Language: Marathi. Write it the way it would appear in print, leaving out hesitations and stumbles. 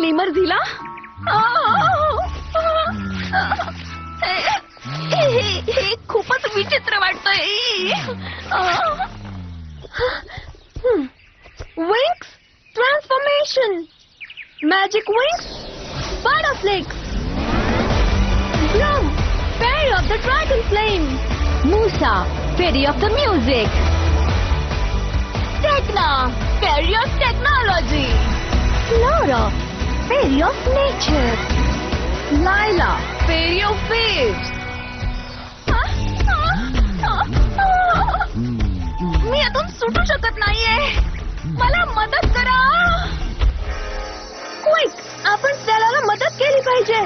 ग्लिमर झिला हे खूपच विचित्र वाटतंय. Wings transformation, magic wings, Butterflix, Bloom fairy of the dragon flame, Musa fairy of the music, Tecna fairy of technology, Flora fairy of nature, Layla fairy of waves. मी यातून सुटू शकत नाहीये, मला मदत करा. क्विक, आपण त्याला मदत केली पाहिजे.